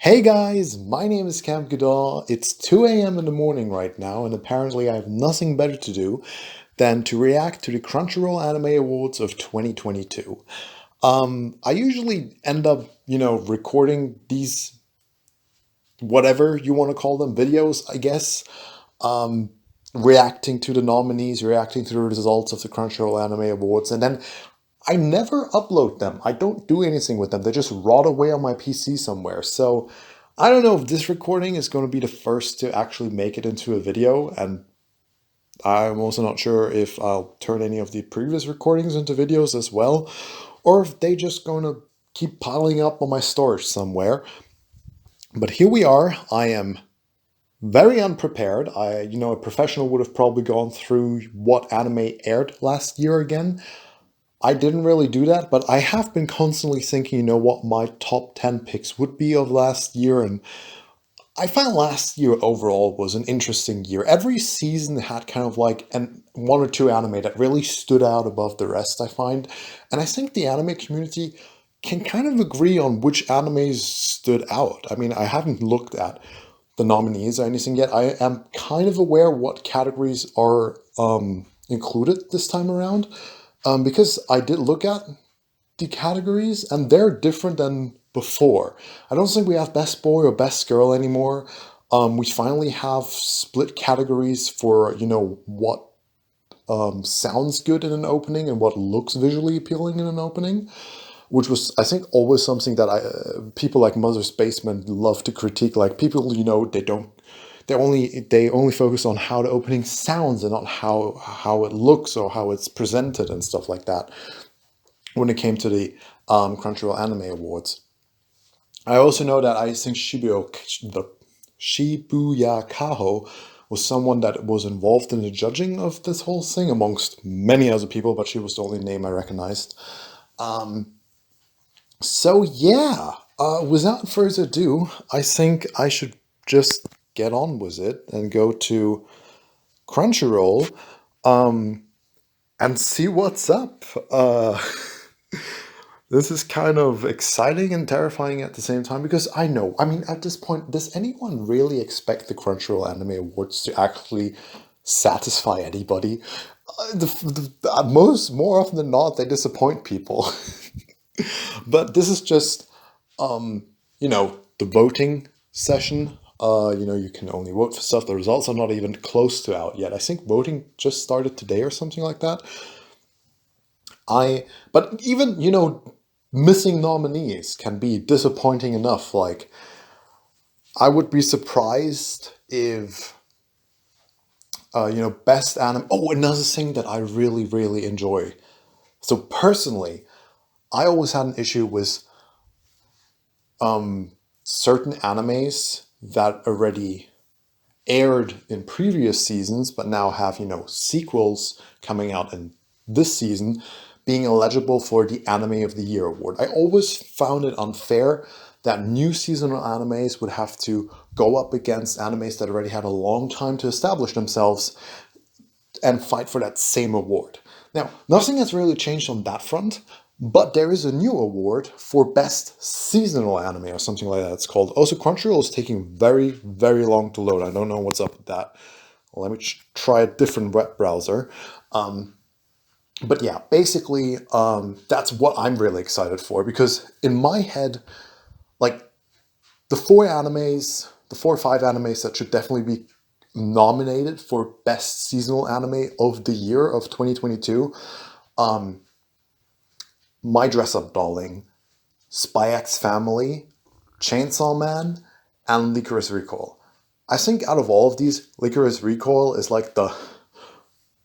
Hey guys, my name is Camp Goodall. It's 2 a.m. in the morning right now, and apparently I have nothing better to do than to react to the Crunchyroll Anime Awards of 2022. I usually end up, recording these, whatever you want to call them, videos, I guess, reacting to the nominees, reacting to the results of the Crunchyroll Anime Awards, and then I never upload them. I don't do anything with them. They just rot away on my PC somewhere. So I don't know if this recording is going to be the first to actually make it into a video, and I'm also not sure if I'll turn any of the previous recordings into videos as well, or if they just going to keep piling up on my storage somewhere. But here we are. I am very unprepared. A professional would have probably gone through what anime aired last year again. I didn't really do that, but I have been constantly thinking, what my top 10 picks would be of last year, and I found last year overall was an interesting year. Every season had kind of like one or two anime that really stood out above the rest, I find. And I think the anime community can kind of agree on which animes stood out. I mean, I haven't looked at the nominees or anything yet. I am kind of aware what categories are included this time around, because I did look at the categories and they're different than before. I don't think we have best boy or best girl anymore. We finally have split categories for what sounds good in an opening and what looks visually appealing in an opening, which was, I think, always something that people like Mother's Basement love to critique. Like, people, they only focus on how the opening sounds and not how it looks or how it's presented and stuff like that when it came to the Crunchyroll Anime Awards. I also know that I think Shibuya Kaho was someone that was involved in the judging of this whole thing, amongst many other people, but she was the only name I recognized. So yeah, without further ado, I think I should just get on with it and go to Crunchyroll and see what's up. This is kind of exciting and terrifying at the same time, because I mean, at this point, does anyone really expect the Crunchyroll Anime Awards to actually satisfy anybody? More often than not, they disappoint people. But this is just, the voting session. You can only vote for stuff. The results are not even close to out yet. I think voting just started today or something like that. But even, missing nominees can be disappointing enough. Like, I would be surprised if, best anime. Oh, another thing that I really, really enjoy. So personally, I always had an issue with certain animes that already aired in previous seasons, but now have, sequels coming out in this season, being eligible for the Anime of the Year award. I always found it unfair that new seasonal animes would have to go up against animes that already had a long time to establish themselves and fight for that same award. Now, nothing has really changed on that front, but there is a new award for best seasonal anime or something like that it's called. Also, Crunchyroll is taking very, very long to load. I don't know what's up with that. Let me try a different web browser. But yeah, basically, that's what I'm really excited for, because in my head, like, the four or five animes that should definitely be nominated for best seasonal anime of the year of 2022, My Dress Up Darling, Spy X Family, Chainsaw Man, and Licorice Recoil. I think out of all of these, Licorice Recoil is like the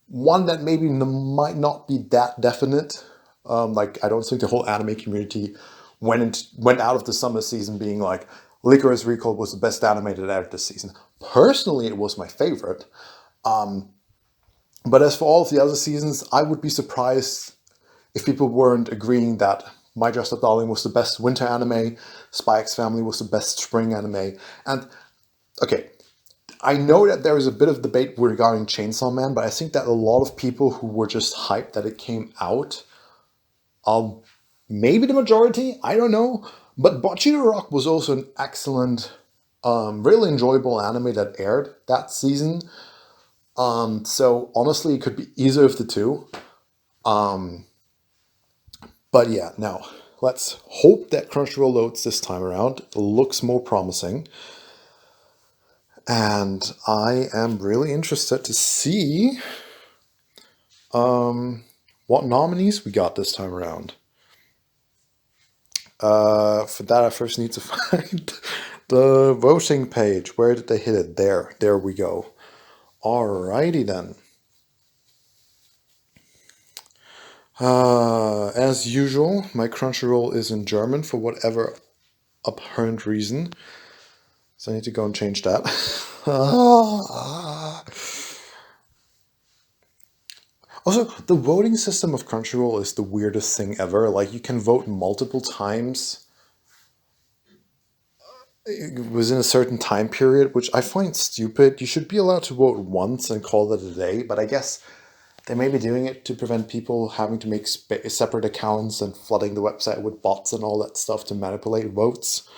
one that maybe might not be that definite. I don't think the whole anime community went out of the summer season being like, Licorice Recoil was the best anime that aired this season. Personally, it was my favorite. But as for all of the other seasons, I would be surprised if people weren't agreeing that My Dress Up Darling was the best winter anime, Spy X Family was the best spring anime, and okay, I know that there is a bit of debate regarding Chainsaw Man, but I think that a lot of people who were just hyped that it came out, maybe the majority, I don't know, But Bocce the Rock was also an excellent, really enjoyable anime that aired that season. So honestly, it could be either of the two. Um, but yeah, now let's hope that Crunchyroll loads this time around. It looks more promising. And I am really interested to see what nominees we got this time around. For that, I first need to find the voting page. Where did they hit it? There we go. Alrighty then. As usual, my Crunchyroll is in German for whatever apparent reason. So I need to go and change that. Also, the voting system of Crunchyroll is the weirdest thing ever. Like, you can vote multiple times within a certain time period, which I find stupid. You should be allowed to vote once and call it a day, but I guess they may be doing it to prevent people having to make separate accounts and flooding the website with bots and all that stuff to manipulate votes.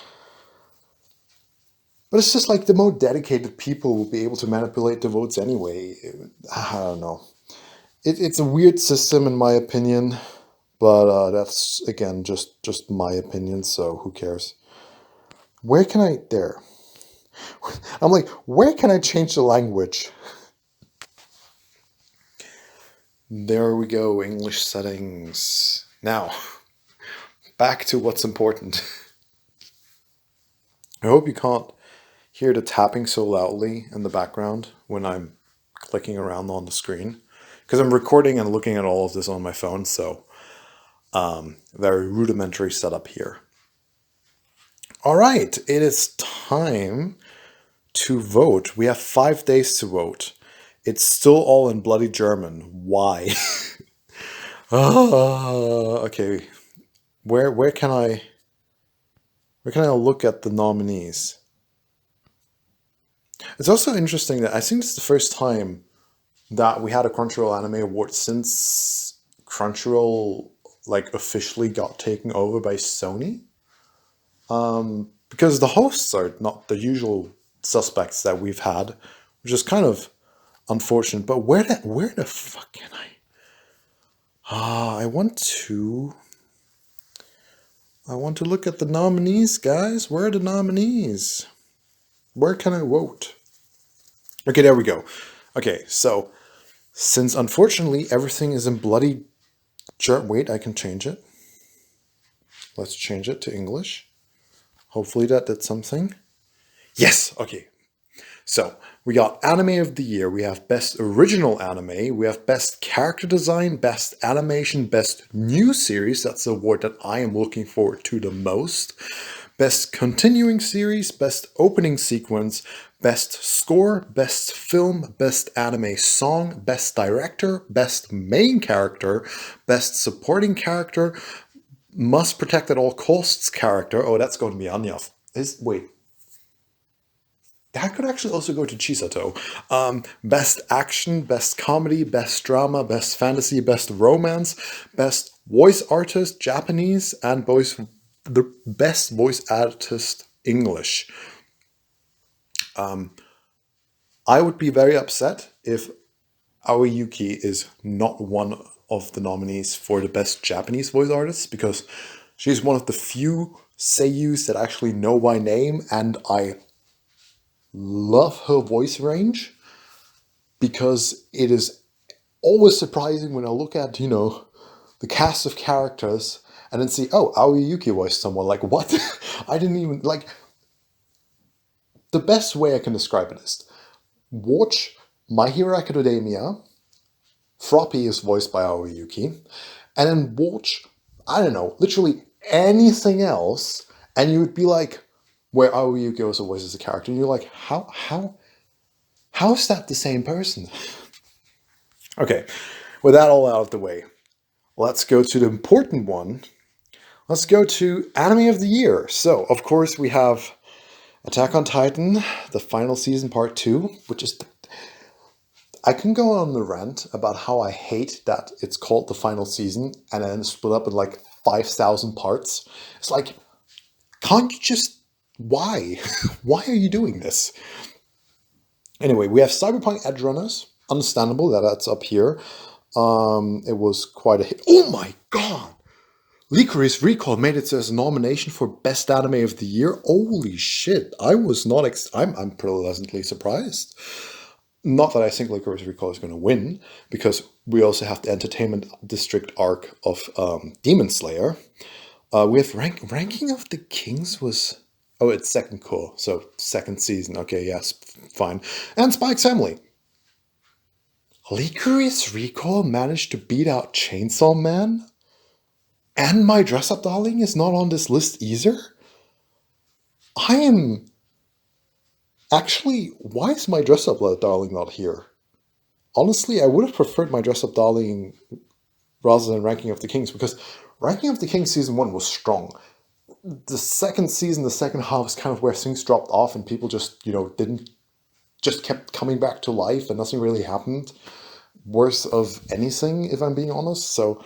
But it's just like the more dedicated people will be able to manipulate the votes anyway. I don't know. It's a weird system in my opinion, but that's again just my opinion. So who cares? Where can I there? I'm like, where can I change the language? There we go, English settings. Now, back to what's important. I hope you can't hear the tapping so loudly in the background when I'm clicking around on the screen. Because I'm recording and looking at all of this on my phone, so very rudimentary setup here. All right, it is time to vote. We have 5 days to vote. It's still all in bloody German. Why? Okay. Where can I look at the nominees? It's also interesting that I think it's the first time that we had a Crunchyroll Anime Award since Crunchyroll like officially got taken over by Sony. Because the hosts are not the usual suspects that we've had, which is kind of unfortunate. But where the fuck can I? I want to look at the nominees, guys. Where are the nominees? Where can I vote? Okay, there we go. Okay, so since unfortunately everything is in bloody wait, I can change it. Let's change it to English. Hopefully that did something. Yes, okay. So we got Anime of the Year, we have Best Original Anime, we have Best Character Design, Best Animation, Best New Series, that's the award that I am looking forward to the most, Best Continuing Series, Best Opening Sequence, Best Score, Best Film, Best Anime Song, Best Director, Best Main Character, Best Supporting Character, Must Protect at All Costs Character, oh that's going to be Anya. Wait. That could actually also go to Chisato. Best Action, Best Comedy, Best Drama, Best Fantasy, Best Romance, Best Voice Artist Japanese, and the Best Voice Artist English. I would be very upset if Aoi Yuki is not one of the nominees for the Best Japanese Voice Artist, because she's one of the few seiyus that actually know by name, and I love her voice range, because it is always surprising when I look at, the cast of characters and then see, oh, Aoi Yuki voiced someone. Like, what? I didn't even, like, the best way I can describe it is, watch My Hero Academia, Froppy is voiced by Aoi Yuki, and then watch, I don't know, literally anything else, and you would be like, where Aoi Yuki also voices a character, and you're like, how is that the same person? Okay, with that all out of the way, let's go to the important one. Let's go to Anime of the Year. So, of course, we have Attack on Titan, the final season, part 2, which is... I can go on the rant about how I hate that it's called the final season and then split up in like 5,000 parts. It's like, Can't you just... Why? Why are you doing this? Anyway, we have Cyberpunk Edge Runners. Understandable that that's up here. It was quite a hit. Oh my god! Licorice Recall made it as a nomination for Best Anime of the Year. Holy shit! I was not. I'm pleasantly surprised. Not that I think Licorice Recall is going to win, because we also have the Entertainment District arc of Demon Slayer. We have Ranking of the Kings was... Oh, it's second core, so second season. Okay, yes, fine. And Spike's Family. Licorice Recall managed to beat out Chainsaw Man? And My Dress Up Darling is not on this list either? I am... Actually, why is My Dress Up Darling not here? Honestly, I would have preferred My Dress Up Darling rather than Ranking of the Kings, because Ranking of the Kings Season 1 was strong. The second season, the second half, is kind of where things dropped off and people just, just kept coming back to life and nothing really happened. Worse of anything, if I'm being honest. So,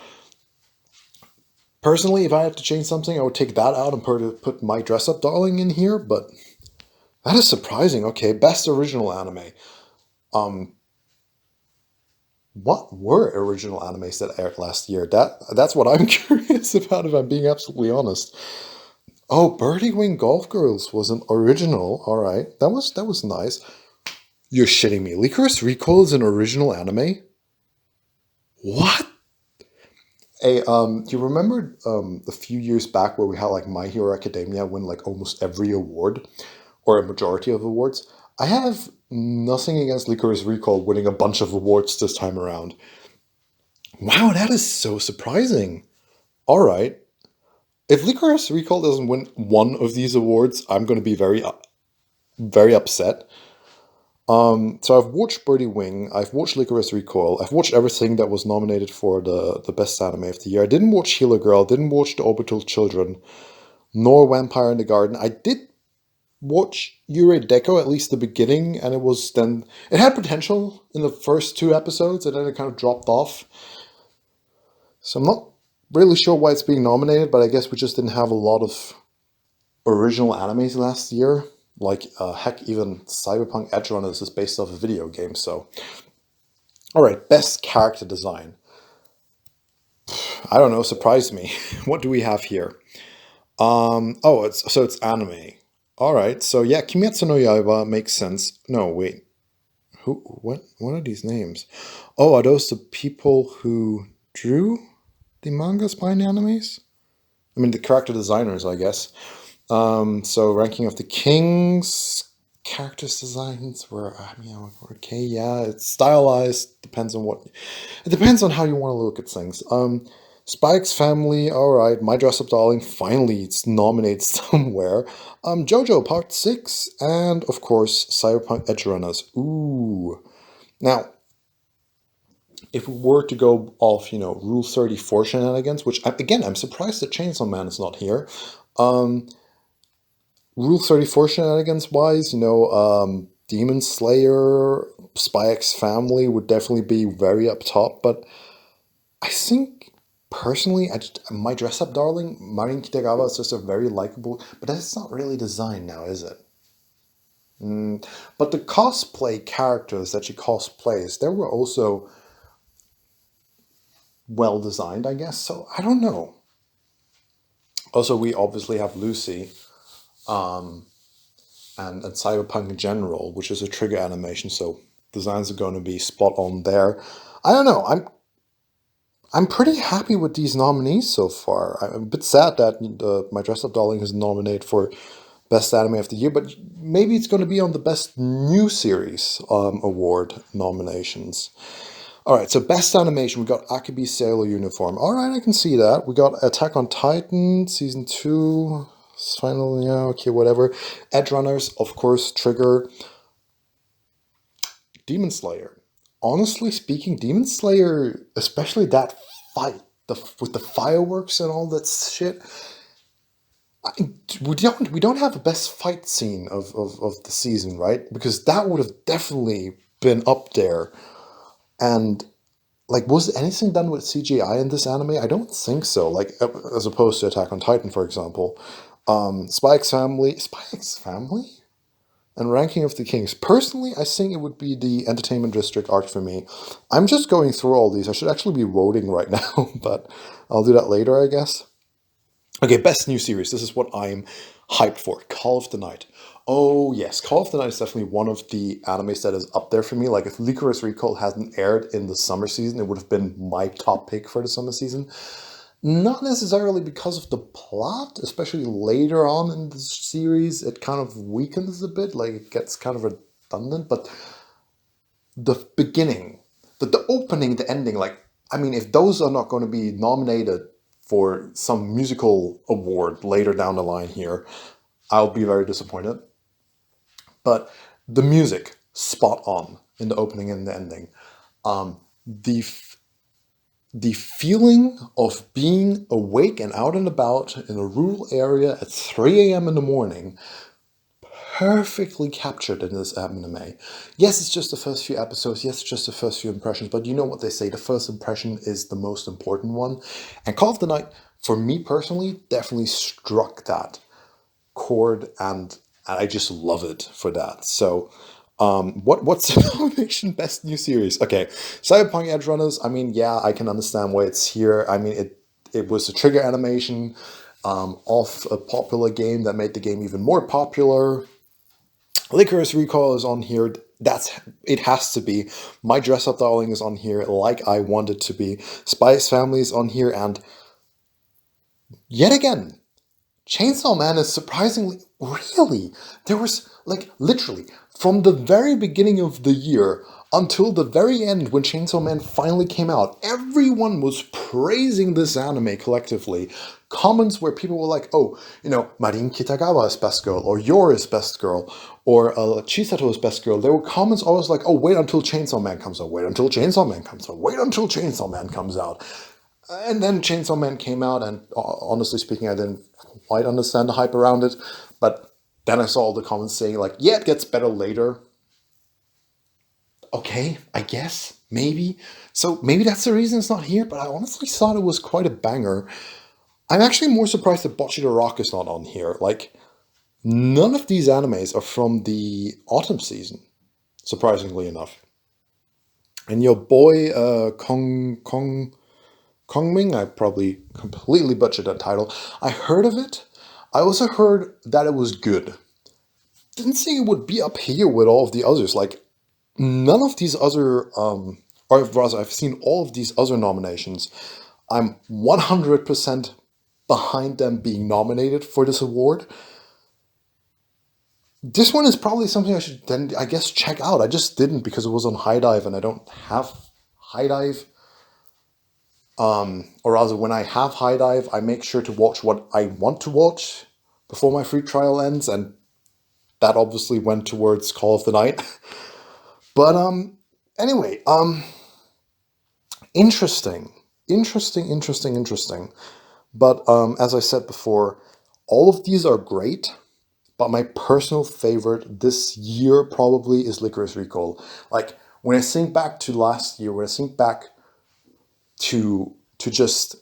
personally, if I had to change something, I would take that out and put My Dress Up Darling in here, but that is surprising. Okay, Best Original Anime. What were original animes that aired last year? That's what I'm curious about, if I'm being absolutely honest. Oh, Birdie Wing Golf Girls was an original. All right, that was nice. You're shitting me. Licorice Recall is an original anime? What? Hey, you remember a few years back where we had like My Hero Academia win like almost every award, or a majority of awards? I have nothing against Licorice Recall winning a bunch of awards this time around. Wow, that is so surprising. All right. If Licorice Recall doesn't win one of these awards, I'm going to be very, very upset. So I've watched Birdie Wing, I've watched Licorice Recall, I've watched everything that was nominated for the Best Anime of the Year. I didn't watch Healer Girl, didn't watch The Orbital Children, nor Vampire in the Garden. I did watch Yurei Deko, at least the beginning, and it had potential in the first 2 episodes, and then it kind of dropped off. So I'm not really sure why it's being nominated, but I guess we just didn't have a lot of original animes last year. Like, heck, even Cyberpunk Edge Runners is based off a video game, so... Alright, Best Character Design. I don't know, surprised me. What do we have here? It's anime. Alright, so yeah, Kimetsu no Yaiba makes sense. No, wait. What are these names? Oh, are those the people who drew the mangas behind the animes? I mean, the character designers, I guess. So Ranking of the Kings, characters designs were, okay, yeah, it's stylized, it depends on how you want to look at things. Spike's Family, alright, My Dress Up Darling, finally it's nominated somewhere. JoJo Part 6, and of course, Cyberpunk Edge Runners. Ooh. Now, if we were to go off, Rule 34 shenanigans, which, again, I'm surprised that Chainsaw Man is not here. Rule 34 shenanigans wise, Demon Slayer, Spy X Family would definitely be very up top, but I think, personally, My Dress Up Darling, Marin Kitagawa is just a very likable, but that's not really designed now, is it? But the cosplay characters that she cosplays, they were also well designed, I guess, so I don't know. Also, we obviously have Lucy, and Cyberpunk in general, which is a trigger animation, so designs are going to be spot on there. I don't know, I'm pretty happy with these nominees so far. I'm a bit sad that My Dress Up Darling is nominated for Best Anime of the Year, but maybe it's going to be on the Best New Series award nominations. Alright, so Best Animation, we got Akibi's Sailor Uniform. Alright, I can see that. We got Attack on Titan, Season 2... Finally, yeah, okay, whatever. Edge Runners, of course, Trigger. Demon Slayer. Honestly speaking, Demon Slayer, especially that fight, with the fireworks and all that shit, we don't have the best fight scene of the season, right? Because that would have definitely been up there. And, like, was anything done with CGI in this anime? I don't think so, like, as opposed to Attack on Titan, for example. Spy X Family, and Ranking of the Kings. Personally, I think it would be the Entertainment District arc for me. I'm just going through all these. I should actually be voting right now, but I'll do that later, I guess. Okay, best new series. This is what I'm hyped for. Call of the Night. Oh yes, Call of the Night is definitely one of the animes that is up there for me. Like if Licorice Recall hadn't aired in the summer season, it would have been my top pick for the summer season. Not necessarily because of the plot, especially later on in the series, it kind of weakens a bit, like it gets kind of redundant, but the beginning, the opening, the ending, like, I mean, if those are not going to be nominated for some musical award later down the line here, I'll be very disappointed. But the music, spot on in the opening and the ending. The the feeling of being awake and out and about in a rural area at 3 a.m. in the morning, perfectly captured in this anime. Yes, it's just the first few episodes. Yes, it's just the first few impressions. But you know what they say, the first impression is the most important one. And Call of the Night, for me personally, definitely struck that chord, and I just love it for that. So, what's the nomination best new series? Okay, Cyberpunk Edge Runners. I mean, yeah, I can understand why it's here. I mean, it was a trigger animation of a popular game that made the game even more popular. Licorice Recall is on here. It has to be. My Dress Up Darling is on here, like I want it to be. Spy X Family is on here, and yet again, Chainsaw Man is surprisingly, really, there was, like, literally, from the very beginning of the year until the very end when Chainsaw Man finally came out, everyone was praising this anime collectively. Comments where people were like, oh, Marin Kitagawa is best girl, or Yor is best girl, or Chisato is best girl. There were comments always like, oh, wait until Chainsaw Man comes out, wait until Chainsaw Man comes out, wait until Chainsaw Man comes out. And then Chainsaw Man came out, and honestly speaking, I didn't quite understand the hype around it. But then I saw all the comments saying, like, yeah, it gets better later. Okay, I guess, maybe. So maybe that's the reason it's not here, but I honestly thought it was quite a banger. I'm actually more surprised that Bocchi the Rock is not on here. Like, none of these animes are from the autumn season, surprisingly enough. And your boy, Kongming, I probably completely butchered that title. I heard of it. I also heard that it was good. Didn't think it would be up here with all of the others. Like, none of these other, or rather, I've seen all of these other nominations. I'm 100% behind them being nominated for this award. This one is probably something I should then, I guess, check out. I just didn't because it was on HIDIVE and I don't have HIDIVE. Or rather, when I have HIDIVE, I make sure to watch what I want to watch before my free trial ends, and that obviously went towards Call of the Night. But anyway, interesting. But as I said before, all of these are great. But my personal favorite this year probably is Licorice Recall. Like, when I think back to last year, when I think back to just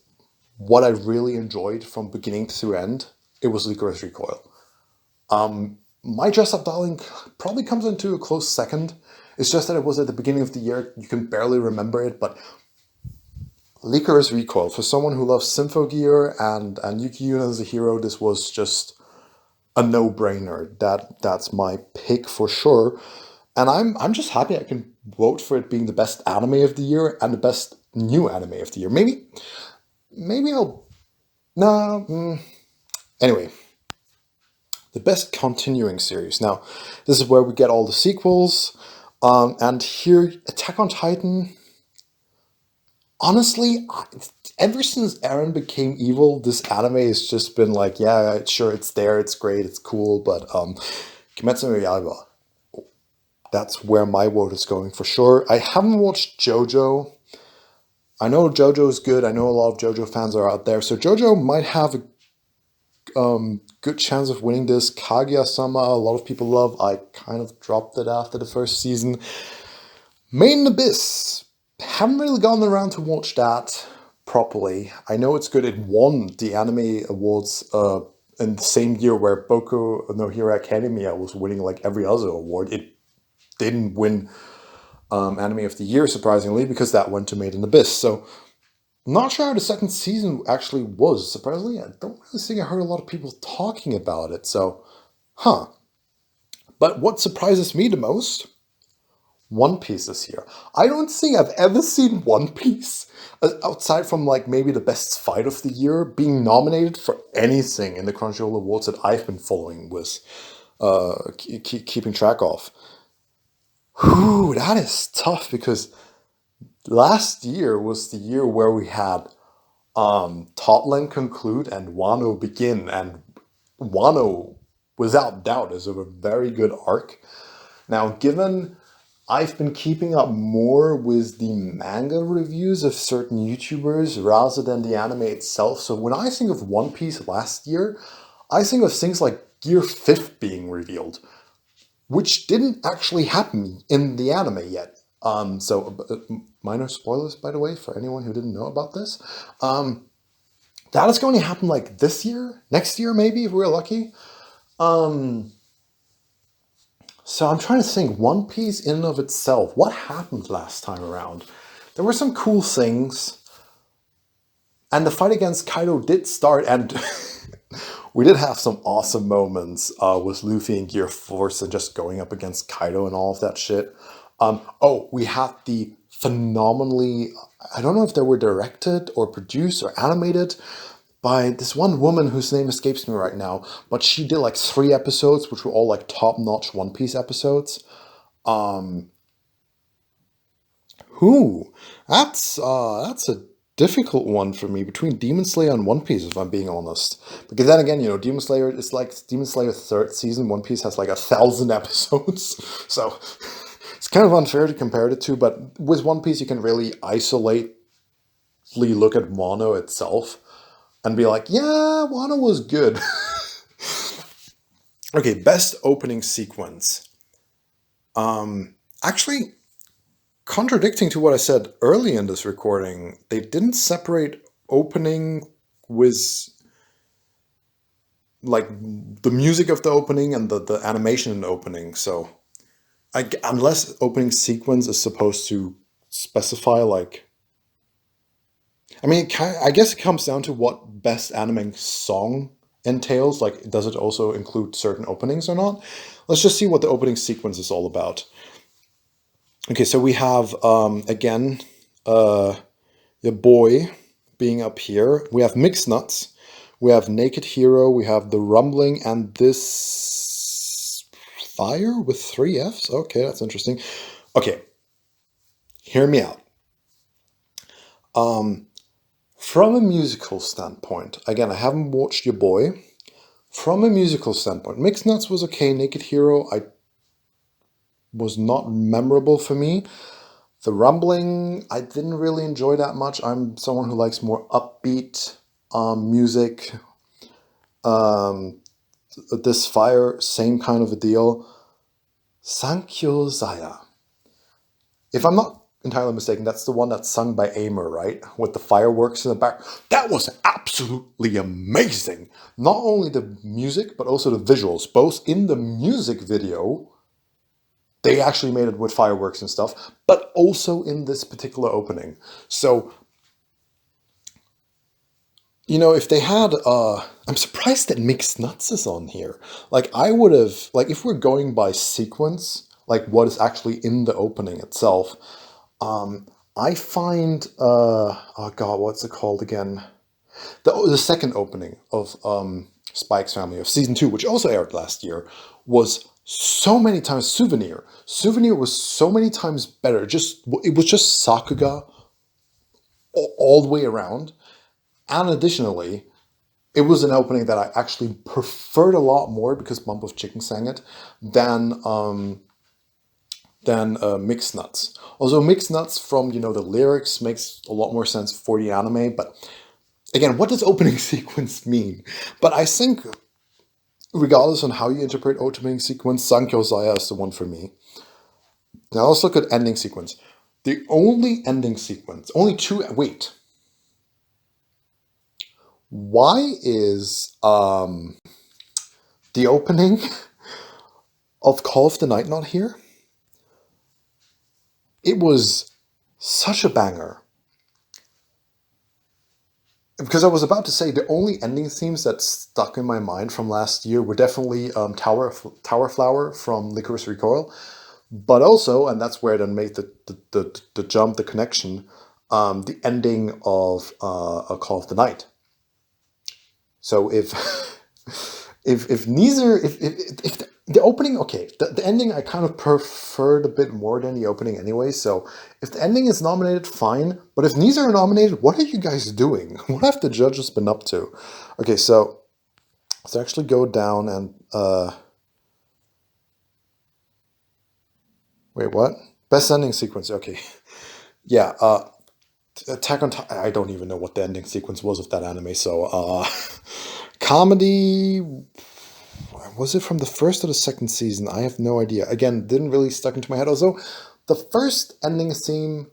what I really enjoyed from beginning to end, it was Licorice Recoil. My Dress Up Darling probably comes into a close second. It's just that it was at the beginning of the year. You can barely remember it, but Licorice Recoil, for someone who loves Symphogear and Yuki Yuna as a hero, this was just a no-brainer. That's my pick for sure. And I'm just happy I can vote for it being the best anime of the year and the best new anime of the year. Maybe I'll... No. Anyway. The best continuing series. Now, this is where we get all the sequels. And here, Attack on Titan... Honestly, ever since Eren became evil, this anime has just been like, yeah, sure, it's there, it's great, it's cool, but Kimetsu no Yaiba, that's where my vote is going for sure. I haven't watched JoJo. I know JoJo's good. I know a lot of JoJo fans are out there, so JoJo might have a good chance of winning this. Kaguya-sama, a lot of people love. I kind of dropped it after the first season. Made in Abyss. Haven't really gotten around to watch that properly. I know it's good. It won the anime awards in the same year where Boku no Hero Academia was winning like every other award, it didn't win Anime of the Year, surprisingly, because that went to Made in Abyss. So, not sure how the second season actually was. Surprisingly, I don't really think I heard a lot of people talking about it. So, huh. But what surprises me the most? One Piece this year. I don't think I've ever seen One Piece, outside from like maybe the best fight of the year, being nominated for anything in the Crunchyroll Awards that I've been following with, keeping track of. Whew, that is tough because last year was the year where we had Topland conclude and Wano begin, and Wano, without doubt, is a very good arc. Now, given I've been keeping up more with the manga reviews of certain YouTubers rather than the anime itself, so when I think of One Piece last year, I think of things like Gear 5th being revealed, which didn't actually happen in the anime yet. Minor spoilers, by the way, for anyone who didn't know about this. That is going to happen like this year, next year, maybe, if we're lucky. So I'm trying to think, One Piece in and of itself, what happened last time around? There were some cool things, and the fight against Kaido did start, and we did have some awesome moments with Luffy and Gear Force and just going up against Kaido and all of that shit. We had the phenomenally, I don't know if they were directed or produced or animated by this one woman whose name escapes me right now, but she did like 3 episodes, which were all like top-notch One Piece episodes. Who? That's a difficult one for me between Demon Slayer and One Piece, if I'm being honest. Because then again, Demon Slayer is like Demon Slayer third season. One Piece has like 1,000 episodes, so it's kind of unfair to compare the two. But with One Piece, you can really isolately look at Wano itself and be like, yeah, Wano was good. Okay, best opening sequence. Actually, contradicting to what I said early in this recording, they didn't separate opening with like the music of the opening and the animation in the opening. So, unless opening sequence is supposed to specify like, I mean, I guess it comes down to what best anime song entails. Like, does it also include certain openings or not? Let's just see what the opening sequence is all about. Okay, so we have, again, your boy being up here. We have Mixed Nuts. We have Naked Hero. We have The Rumbling and this Fire with 3 Fs. Okay, that's interesting. Okay, hear me out. From a musical standpoint, again, I haven't watched your boy. From a musical standpoint, Mixed Nuts was okay. Naked Hero, was not memorable for me. The Rumbling, I didn't really enjoy that much. I'm someone who likes more upbeat music. This Fire, same kind of a deal. Sankyo Zaya. If I'm not entirely mistaken, that's the one that's sung by Aimer, right? With the fireworks in the back. That was absolutely amazing. Not only the music, but also the visuals. Both in the music video, they actually made it with fireworks and stuff, but also in this particular opening. So, if they had, I'm surprised that Mixed Nuts is on here. Like, I would have, like, if we're going by sequence, like what is actually in the opening itself, I find, oh god, what's it called again? The second opening of Spike's Family of season 2, which also aired last year, was so many times Souvenir. Souvenir was so many times better. It was just Sakuga all the way around. And additionally, it was an opening that I actually preferred a lot more because Bump of Chicken sang it than Mixed Nuts. Also, Mixed Nuts from the lyrics makes a lot more sense for the anime, but again, what does opening sequence mean? But I think, regardless on how you interpret opening sequence, Sankyo Zaya is the one for me. Now let's look at ending sequence. The only ending sequence, only two, wait. Why is the opening of Call of the Night not here? It was such a banger. Because I was about to say the only ending themes that stuck in my mind from last year were definitely Tower Flower from Licorice Recoil, but also, and that's where I then made the jump, the connection, the ending of A Call of the Night. So if neither if the opening, okay, the ending I kind of preferred a bit more than the opening anyway. So if the ending is nominated, fine. But if neither are nominated, what are you guys doing? What have the judges been up to? Okay, so let's actually go down and wait, what? Best ending sequence. Okay, yeah. Attack on Titan. I don't even know what the ending sequence was of that anime. So comedy. Was it from the first or the second season? I have no idea. Again, didn't really stuck into my head. Also, the first ending theme,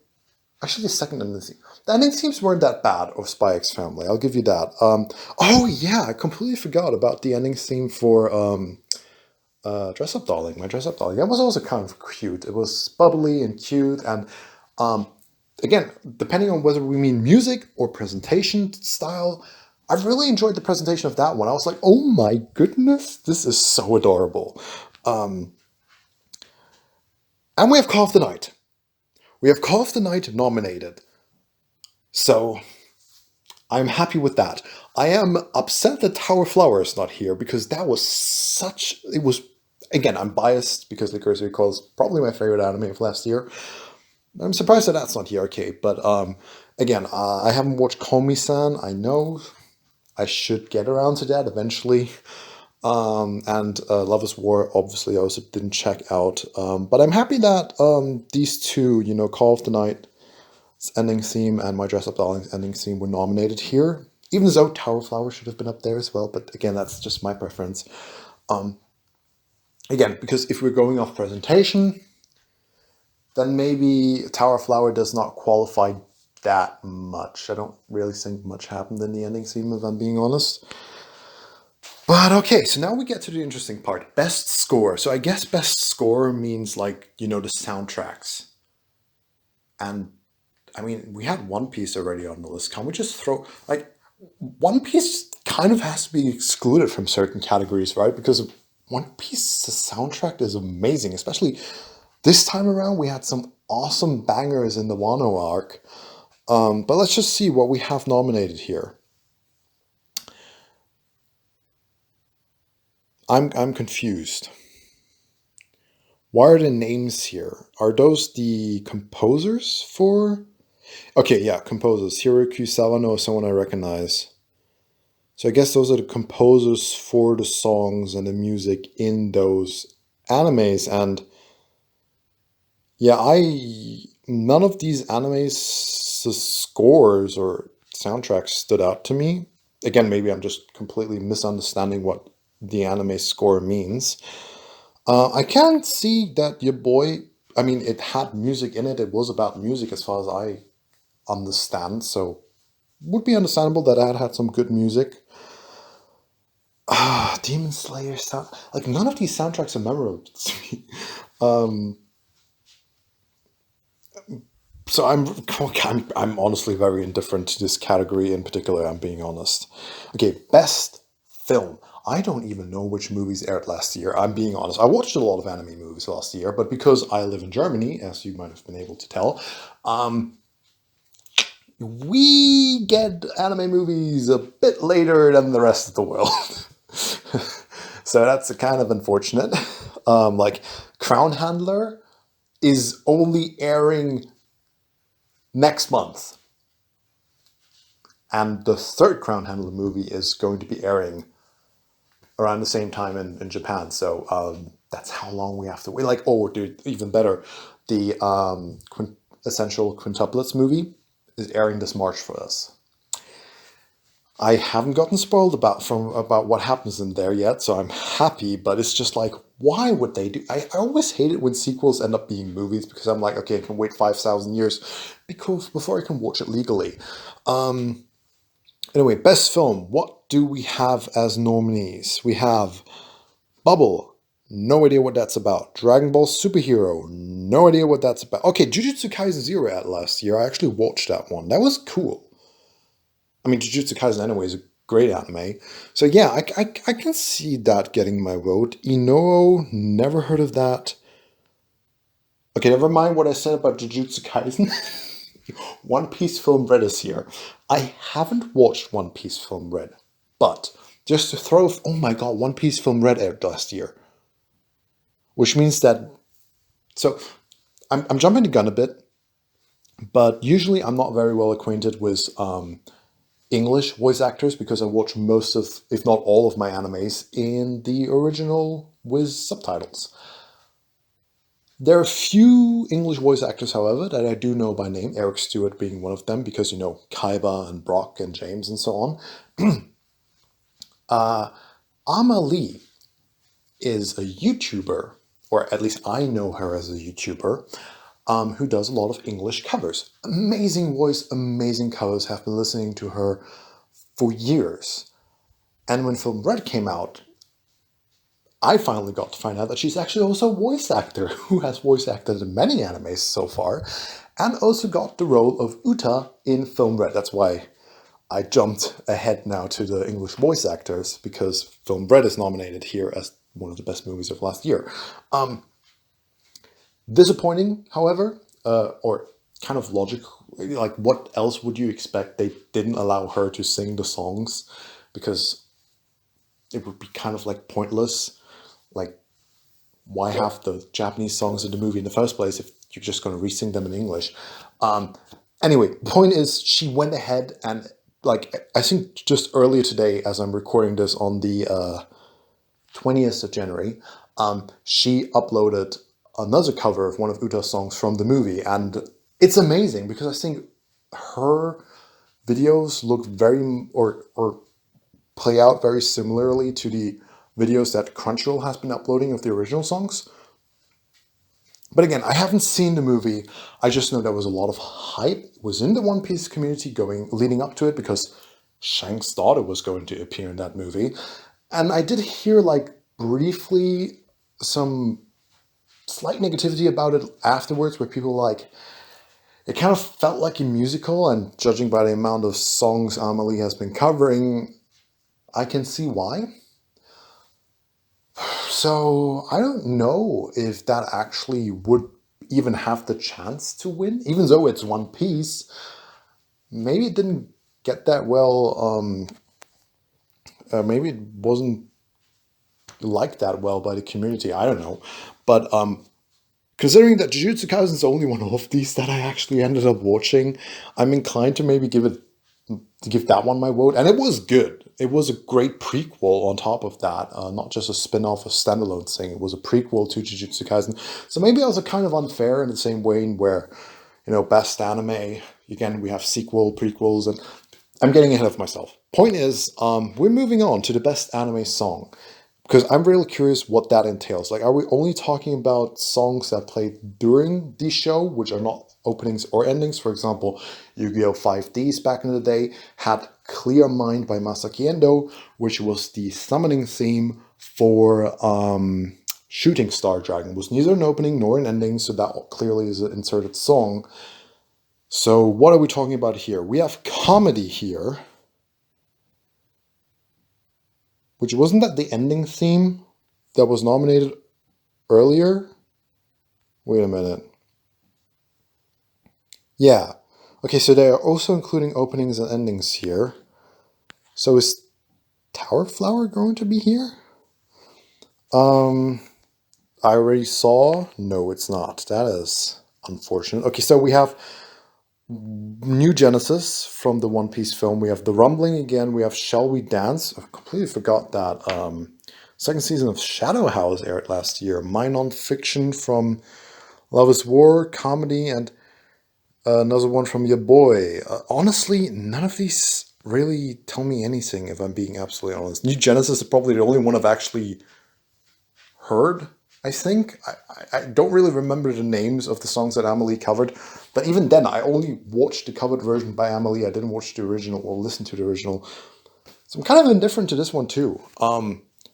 actually the second ending theme, the ending themes weren't that bad of Spy X Family. I'll give you that. Oh yeah, I completely forgot about the ending theme for Dress Up Darling. My Dress Up Darling. That was also kind of cute. It was bubbly and cute, and um, again, depending on whether we mean music or presentation style, I really enjoyed the presentation of that one. I was like, oh my goodness, this is so adorable. Um, and we have Call of the Night. We have Call of the Night nominated. So I'm happy with that. I am upset that Tower Flower is not here because that was such. It was. Again, I'm biased because Licorice Recoil is probably my favorite anime of last year. I'm surprised that that's not here, okay. But again, I haven't watched Komi-san. I know I should get around to that eventually. And Love is War, obviously, I also didn't check out. But I'm happy that these two, Call of the Night's ending theme and My Dress Up Darling's ending theme were nominated here. Even though Tower Flower should have been up there as well. But again, that's just my preference. Again, because if we're going off presentation, then maybe Tower Flower does not qualify that much. I don't really think much happened in the ending theme, if I'm being honest. But okay, so now we get to the interesting part. Best score. So I guess best score means like, the soundtracks. And I mean, we had One Piece already on the list. Can we just throw like One Piece kind of has to be excluded from certain categories, right? Because One Piece's soundtrack is amazing, especially this time around. We had some awesome bangers in the Wano arc. But let's just see what we have nominated here. I'm confused. Why are the names here? Are those the composers for? Okay, yeah, composers. Hiroki Sawano is someone I recognize. So I guess those are the composers for the songs and the music in those animes. And yeah, I none of these animes' scores or soundtracks stood out to me. Again, maybe I'm just completely misunderstanding what the anime score means. I can see that your boy. I mean, it had music in it. It was about music, as far as I understand. So, would be understandable that it had some good music. Demon Slayer sound like none of these soundtracks are memorable to me. Um, so I'm honestly very indifferent to this category in particular. I'm being honest. Okay, best film. I don't even know which movies aired last year. I'm being honest. I watched a lot of anime movies last year, but because I live in Germany, as you might have been able to tell, we get anime movies a bit later than the rest of the world. So that's kind of unfortunate. Like Crown Handler is only airing next month. And the third Crown Handler movie is going to be airing around the same time in Japan. So that's how long we have to wait. Like, oh, dude, even better. The Essential Quintuplets movie is airing this March for us. I haven't gotten spoiled about what happens in there yet, so I'm happy, but it's just like, why would they do? I always hate it when sequels end up being movies because I'm like, okay, I can wait 5,000 years because before I can watch it legally. Anyway, best film. What do we have as nominees? We have Bubble. No idea what that's about. Dragon Ball Superhero. No idea what that's about. Okay, Jujutsu Kaisen Zero at last year. I actually watched that one. That was cool. I mean, Jujutsu Kaisen anyway is a great anime. So yeah, I can see that getting my vote. Inoue, never heard of that. Okay, never mind what I said about Jujutsu Kaisen. One Piece Film Red is here. I haven't watched One Piece Film Red, but just to throw, oh my god, One Piece Film Red aired last year. Which means that, so I'm jumping the gun a bit, but usually I'm not very well acquainted with English voice actors because I watch most of, if not all of my animes in the original with subtitles. There are a few English voice actors, however, that I do know by name, Eric Stewart being one of them, because, you know, Kaiba and Brock and James and so on. Ama Lee is a YouTuber, or at least I know her as a YouTuber, who does a lot of English covers. Amazing voice, amazing covers, have been listening to her for years. And when Film Red came out, I finally got to find out that she's actually also a voice actor who has voice acted in many animes so far, and also got the role of Uta in Film Red. That's why I jumped ahead now to the English voice actors, because Film Red is nominated here as one of the best movies of last year. Disappointing, however, or kind of logical. Like, what else would you expect? They didn't allow her to sing the songs because it would be kind of like pointless. Like, why have the Japanese songs in the movie in the first place if you're just going to re-sing them in English? Anyway, the point is, she went ahead and, like, I think just earlier today, as I'm recording this on the 20th of January, she uploaded another cover of one of Uta's songs from the movie, and it's amazing because I think her videos look very, or play out very similarly to the videos that Crunchyroll has been uploading of the original songs. But again, I haven't seen the movie. I just know there was a lot of hype within the One Piece community leading up to it, because Shanks' daughter was going to appear in that movie. And I did hear, like, briefly some slight negativity about it afterwards, where people were like, it kind of felt like a musical, and judging by the amount of songs Amelie has been covering, I can see why. So I don't know if that actually would even have the chance to win, even though it's One Piece. Maybe it didn't get that well. Maybe it wasn't liked that well by the community. I don't know, but considering that Jujutsu Kaisen is the only one of these that I actually ended up watching, I'm inclined to maybe give that one my vote. And it was good. It was a great prequel on top of that, not just a spin-off, a standalone thing. It was a prequel to Jujutsu Kaisen. So maybe I was kind of unfair in the same way where, you know, best anime, again, we have sequel, prequels, and I'm getting ahead of myself. Point is, we're moving on to the best anime song, because I'm really curious what that entails. Like, are we only talking about songs that played during the show, which are not openings or endings? For example, Yu-Gi-Oh! 5Ds back in the day had Clear Mind by Masaki Endo, which was the summoning theme for Shooting Star Dragon. It was neither an opening nor an ending, so that clearly is an inserted song. So what are we talking about here? We have comedy here, which wasn't that the ending theme that was nominated earlier? Wait a minute. Yeah. Okay, so they are also including openings and endings here. So is Tower Flower going to be here? I already saw. No, it's not. That is unfortunate. Okay, so we have New Genesis from the One Piece film. We have The Rumbling again. We have Shall We Dance? I completely forgot that. Second season of Shadow House aired last year. My Non-Fiction from Love is War, comedy, and another one from Your Boy. Honestly, none of these really tell me anything, if I'm being absolutely honest. New Genesis is probably the only one I've actually heard I think I don't really remember the names of the songs that Amelie covered, but even then, I only watched the covered version by Amelie. I didn't watch the original or listen to the original, so I'm kind of indifferent to this one too.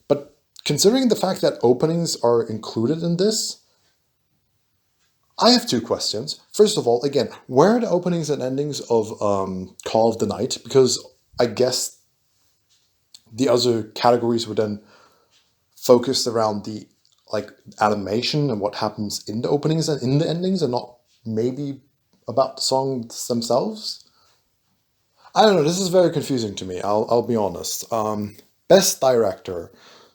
But considering the fact that openings are included in this, I have two questions. First of all, again, where are the openings and endings of Call of the Night? Because I guess the other categories were then focused around the like animation and what happens in the openings and in the endings, and not maybe about the songs themselves. I don't know. This is very confusing to me. I'll be honest. Best director.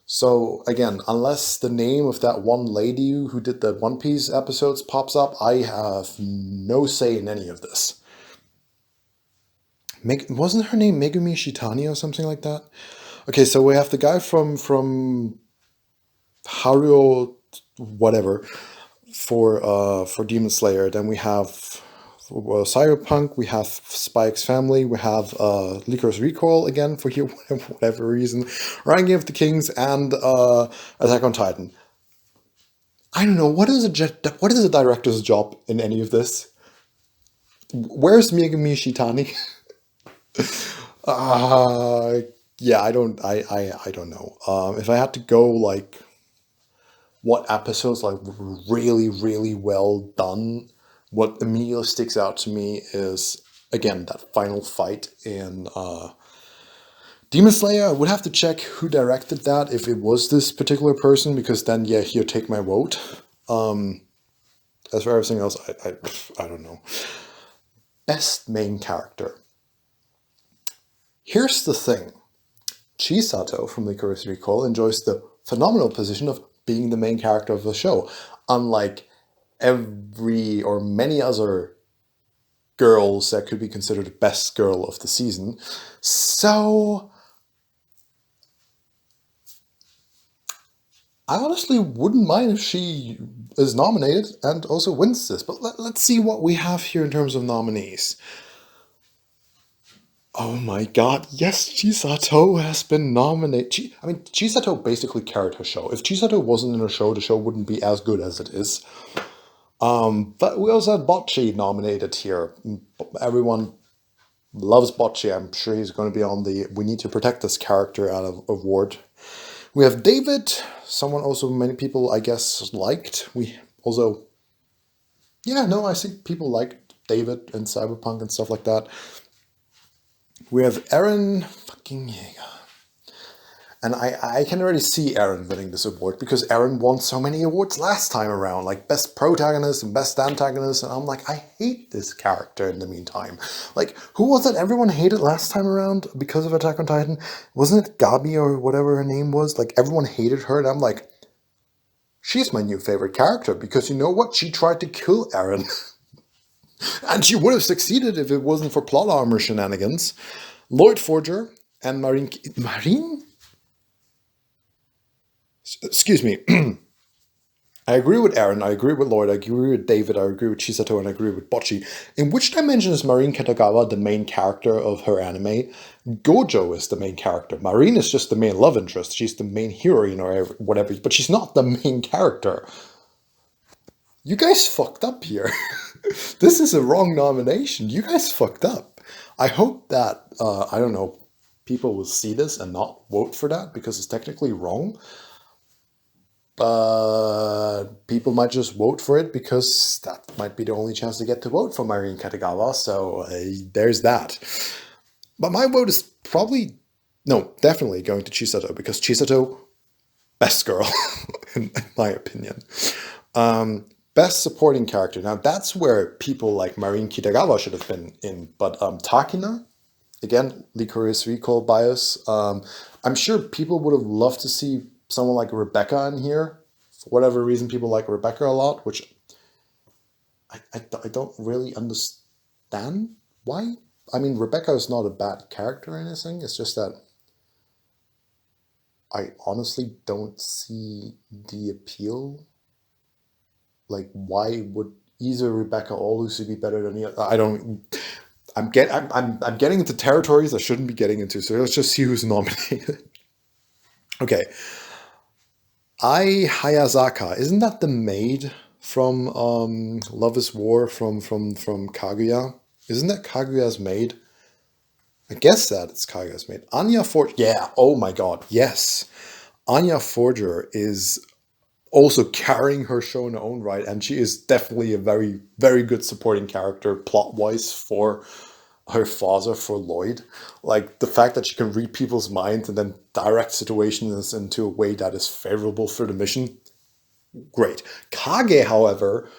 So again, unless the name of that one lady who did the One Piece episodes pops up, I have no say in any of this. Wasn't her name Megumi Shitani or something like that? Okay, so we have the guy from Haruo whatever for Demon Slayer. Then we have Cyberpunk, we have Spike's Family, we have Licorice Recoil again for here whatever reason, Ranking of the Kings, and Attack on Titan. I don't know, what is a director's job in any of this? Where's Megumi Shitani? uh yeah, I don't know. If I had to go like what episodes like really really well done, what immediately sticks out to me is again that final fight in Demon Slayer. I would have to check who directed that, if it was this particular person, because then yeah, here, take my vote. As for everything else, I don't know. Best main character. Here's the thing. Chisato from Licorice Recoil enjoys the phenomenal position of being the main character of the show, unlike every or many other girls that could be considered the best girl of the season. So I honestly wouldn't mind if she is nominated and also wins this. But let's see what we have here in terms of nominees. Oh my god, yes, Chisato has been nominated. Chisato basically carried her show. If Chisato wasn't in her show, the show wouldn't be as good as it is. But we also had Bocchi nominated here. Everyone loves Bocchi. I'm sure he's going to be on the We Need to Protect This Character out of award. We have David, someone also many people, I guess, liked. We also, yeah, no, I think people liked David and Cyberpunk and stuff like that. We have Eren fucking Yeager. And I can already see Eren winning this award, because Eren won so many awards last time around, like Best Protagonist and Best Antagonist, and I'm like, I hate this character in the meantime. Like, who was it everyone hated last time around because of Attack on Titan? Wasn't it Gabi or whatever her name was? Like, everyone hated her, and I'm like, she's my new favorite character, because you know what? She tried to kill Eren. And she would have succeeded if it wasn't for plot armor shenanigans. Lloyd Forger and Marine? Excuse me. I agree with Eren, I agree with Lloyd, I agree with David, I agree with Chisato, and I agree with Bocchi. In which dimension is Marine Kitagawa the main character of her anime? Gojo is the main character. Marine is just the main love interest. She's the main heroine or whatever, but she's not the main character. You guys fucked up here. This is a wrong nomination. You guys fucked up. I hope that, I don't know, people will see this and not vote for that, because it's technically wrong. But people might just vote for it because that might be the only chance to get to vote for Marine Kitagawa, so there's that. But my vote is definitely going to Chisato, because Chisato, best girl, in my opinion. Best supporting character. Now that's where people like Marine Kitagawa should have been in, but Takina, again, Licorice Recoil bias. I'm sure people would have loved to see someone like Rebecca in here. For whatever reason, people like Rebecca a lot, which I don't really understand why. I mean, Rebecca is not a bad character or anything. It's just that I honestly don't see the appeal. Like, why would either Rebecca or Lucy be better than the other? I don't. I'm getting into territories I shouldn't be getting into. So let's just see who's nominated. Okay. Ai Hayazaka, isn't that the maid from Love is War from Kaguya? Isn't that Kaguya's maid? I guess that it's Kaguya's maid. Anya Forger, yeah, oh my god, yes. Anya Forger is also carrying her show in her own right, and she is definitely a very, very good supporting character plot-wise for her father, for Lloyd. Like, the fact that she can read people's minds and then direct situations into a way that is favorable for the mission, great. Kage, however,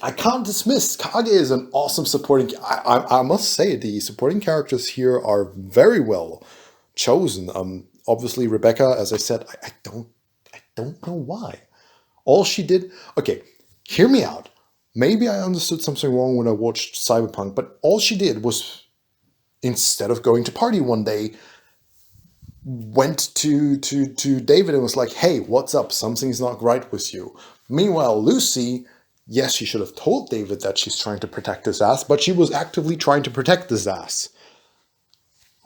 I can't dismiss. Kage is an awesome supporting. I must say the supporting characters here are very well chosen. Obviously Rebecca, as I said, I don't know why. All she did. Okay, hear me out. Maybe I understood something wrong when I watched Cyberpunk, but all she did was, instead of going to party one day, went to David and was like, "Hey, what's up? Something's not right with you." Meanwhile, Lucy, yes, she should have told David that she's trying to protect his ass, but she was actively trying to protect his ass.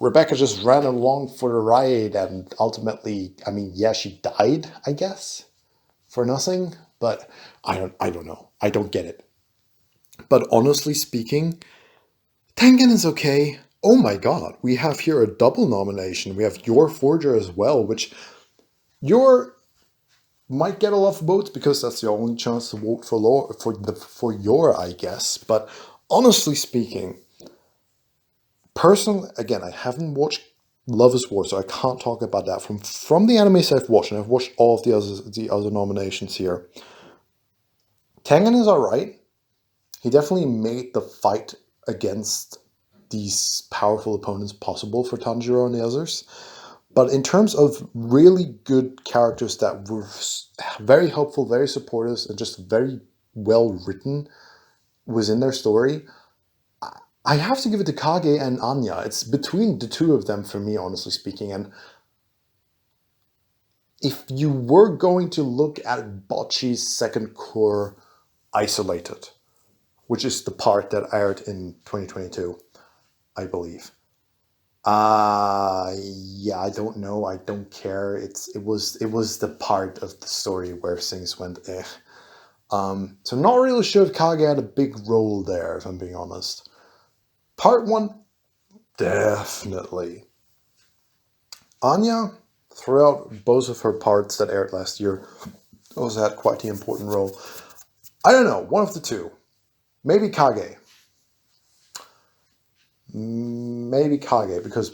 Rebecca just ran along for the ride, and ultimately, I mean, yeah, she died, I guess, for nothing. But I don't know. I don't get it. But honestly speaking, Tengen is okay. Oh my god, we have here a double nomination. We have Your Forger as well, which Your might get a lot of votes because that's the only chance to vote for for Your, I guess. But honestly speaking, personally, again, I haven't watched Love is War, so I can't talk about that. From the animes I've watched, and I've watched all of the other nominations here. Tengen is alright. He definitely made the fight against these powerful opponents possible for Tanjiro and the others. But in terms of really good characters that were very helpful, very supportive, and just very well written within their story, I have to give it to Kage and Anya. It's between the two of them for me, honestly speaking. And if you were going to look at Bocchi's second core isolated, which is the part that aired in 2022, I believe. Yeah, I don't know. I don't care. It was the part of the story where things went eh. So not really sure if Kage had a big role there, if I'm being honest. Part one, definitely. Anya, throughout both of her parts that aired last year, also had quite the important role. I don't know, one of the two. Maybe Kage. Maybe Kage, because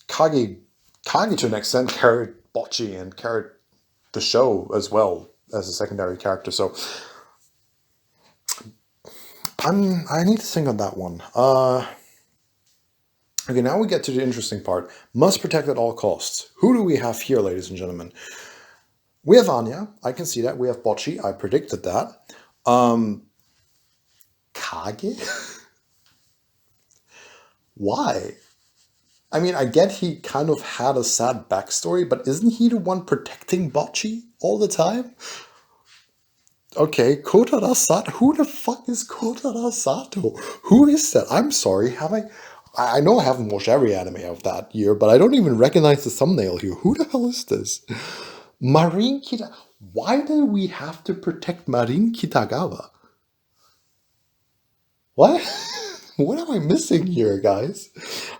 Kage to an extent carried Bocchi and carried the show as well as a secondary character. So I need to think on that one. Okay, now we get to the interesting part. Must protect at all costs. Who do we have here, ladies and gentlemen? We have Anya. I can see that. We have Bocchi. I predicted that. Kage? Why? I mean, I get he kind of had a sad backstory, but isn't he the one protecting Bocchi all the time? Okay, Kotara Sato. Who the fuck is Kotara Sato? Who is that? I'm sorry. I know I haven't watched every anime of that year, but I don't even recognize the thumbnail here. Who the hell is this? Marin Kita. Why do we have to protect Marin Kitagawa? What? What am I missing here, guys?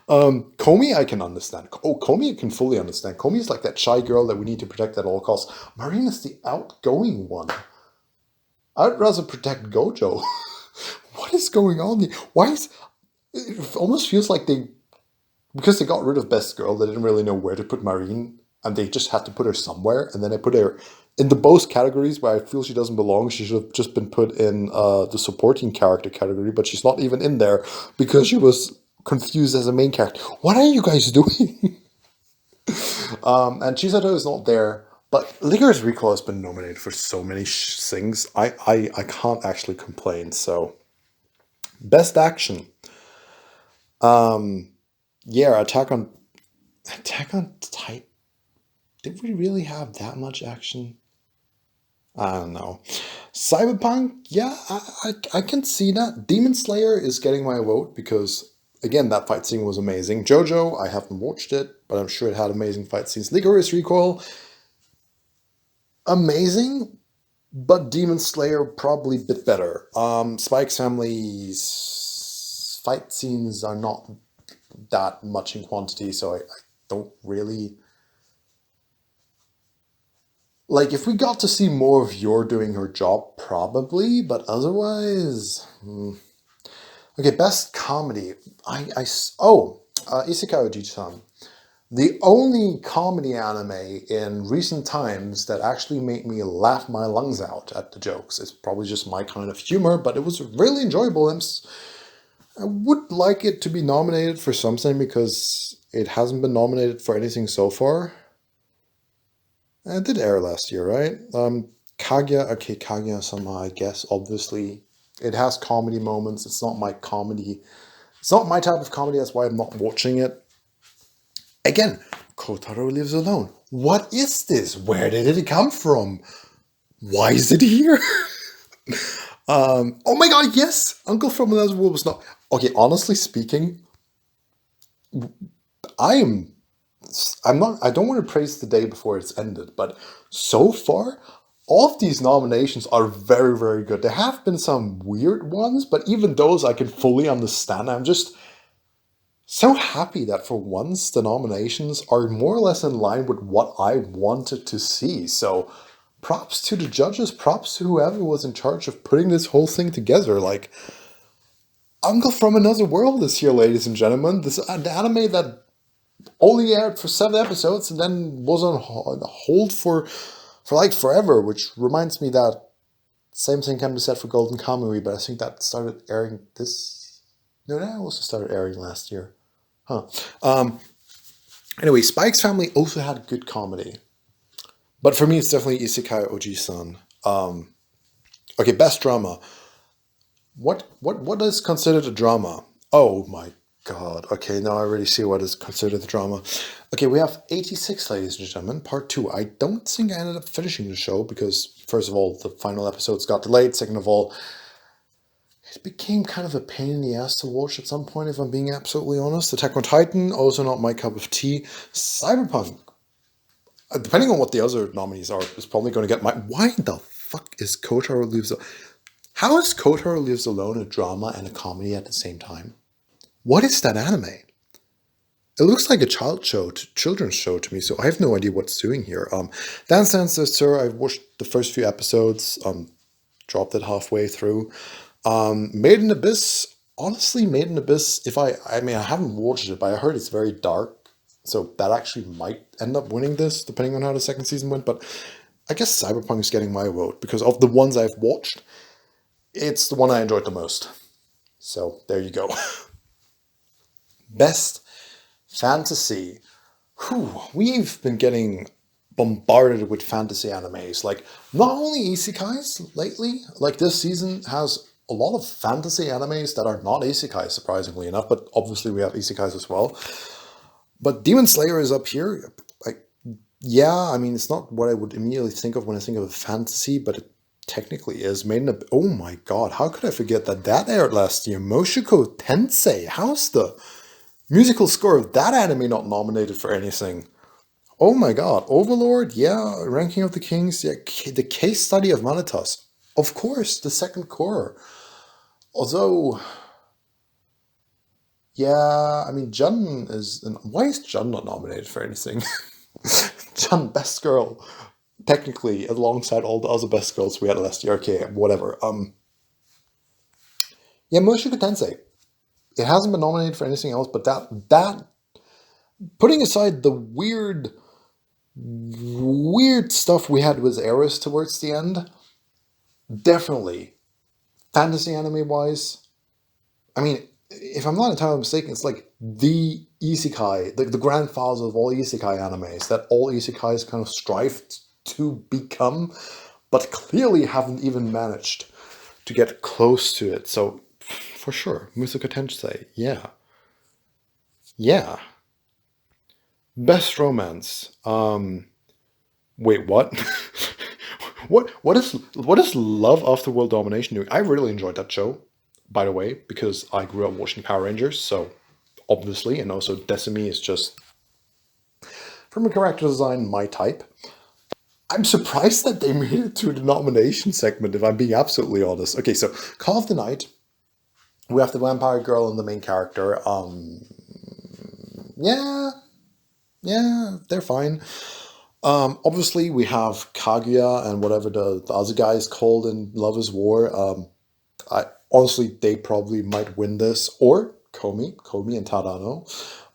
Komi, I can understand. Oh, Komi, I can fully understand. Komi is like that shy girl that we need to protect at all costs. Marin is the outgoing one. I'd rather protect Gojo. What is going on here? Why is it almost feels like because they got rid of Best Girl, they didn't really know where to put Marine, and they just had to put her somewhere, and then they put her in the both categories where I feel she doesn't belong. She should have just been put in the supporting character category, but she's not even in there because she was confused as a main character. What are you guys doing? And Chisato is not there. But Licorice Recall has been nominated for so many things. I can't actually complain. So, best action. Yeah, Attack on Titan. Did we really have that much action? I don't know. Cyberpunk. Yeah, I can see that. Demon Slayer is getting my vote because again that fight scene was amazing. JoJo, I haven't watched it, but I'm sure it had amazing fight scenes. Licorice Recall. amazing, but Demon Slayer probably a bit better. Spike's family's fight scenes are not that much in quantity, so I don't really like. If we got to see more of Yor doing her job, probably, but otherwise, okay. Best comedy. Isekai Oji-san. The only comedy anime in recent times that actually made me laugh my lungs out at the jokes. It's probably just my kind of humor, but it was really enjoyable. I would like it to be nominated for something because it hasn't been nominated for anything so far. It did air last year, right? Kaguya-sama, I guess, obviously. It has comedy moments. It's not my comedy. It's not my type of comedy, that's why I'm not watching it. Again, Kotaro Lives Alone. What is this? Where did it come from? Why is it here? Oh my god, yes! Uncle from Another World was not... Okay, honestly speaking, I'm not... I don't want to praise the day before it's ended, but so far, all of these nominations are very, very good. There have been some weird ones, but even those I can fully understand. I'm just so happy that for once the nominations are more or less in line with what I wanted to see. So props to the judges, props to whoever was in charge of putting this whole thing together. Like, Uncle from Another World is here, ladies and gentlemen. This the anime that only aired for 7 episodes and then was on hold for like forever, which reminds me that same thing can be said for Golden Kamuy, but I think that started airing this... No, that also started airing last year. Huh. Anyway, Spike's Family also had good comedy. But for me, it's definitely Isekai Oji-san. Okay, best drama. What is considered a drama? Oh my god. Okay, now I already see what is considered a drama. Okay, we have 86, ladies and gentlemen, part 2. I don't think I ended up finishing the show because, first of all, the final episodes got delayed. Second of all, it became kind of a pain in the ass to watch at some point, if I'm being absolutely honest. Attack on Titan, also not my cup of tea. Cyberpunk, depending on what the other nominees are, is probably going to get my... Why the fuck is Kotaro Lives... How is Kotaro Lives Alone a drama and a comedy at the same time? What is that anime? It looks like a children's show to me, so I have no idea what it's doing here. Dance Dance Sir, I've watched the first few episodes, dropped it halfway through. Made in Abyss, honestly, Made in Abyss, I mean, I haven't watched it, but I heard it's very dark, so that actually might end up winning this, depending on how the second season went, but I guess Cyberpunk is getting my vote, because of the ones I've watched, it's the one I enjoyed the most. So, there you go. Best Fantasy. Whew, we've been getting bombarded with fantasy animes. Like, not only isekais lately, like this season has a lot of fantasy animes that are not isekais, surprisingly enough, but obviously we have isekais as well. But Demon Slayer is up here. Yeah, I mean, it's not what I would immediately think of when I think of a fantasy, but it technically is. Oh my god, how could I forget that aired last year? Mushoku Tensei. How's the musical score of that anime not nominated for anything? Oh my god, Overlord, yeah, Ranking of the Kings, yeah, the case study of Vanitas. Of course, the second core. Although, yeah, I mean, Jun is... Why is Jun not nominated for anything? Jun, best girl, technically, alongside all the other best girls we had last year. Okay, whatever. Yeah, Mushoku Tensei. It hasn't been nominated for anything else, but that putting aside the weird stuff we had with Eris towards the end, definitely, fantasy anime-wise, I mean, if I'm not entirely mistaken, it's like the isekai, the grandfather of all isekai animes, that all isekais kind of strive to become, but clearly haven't even managed to get close to it. So, for sure, Mushoku Tensei, yeah. Yeah. Best romance. Wait, what? What is Love After World Domination doing? I really enjoyed that show, by the way, because I grew up watching Power Rangers, so obviously, and also Decimi is just, from a character design, my type. I'm surprised that they made it to the nomination segment, if I'm being absolutely honest. Okay, so Call of the Night, we have the vampire girl and the main character. Yeah, yeah, they're fine. Obviously, we have Kaguya and whatever the other guy is called in Love is War. I honestly, they probably might win this, or Komi and Tadano.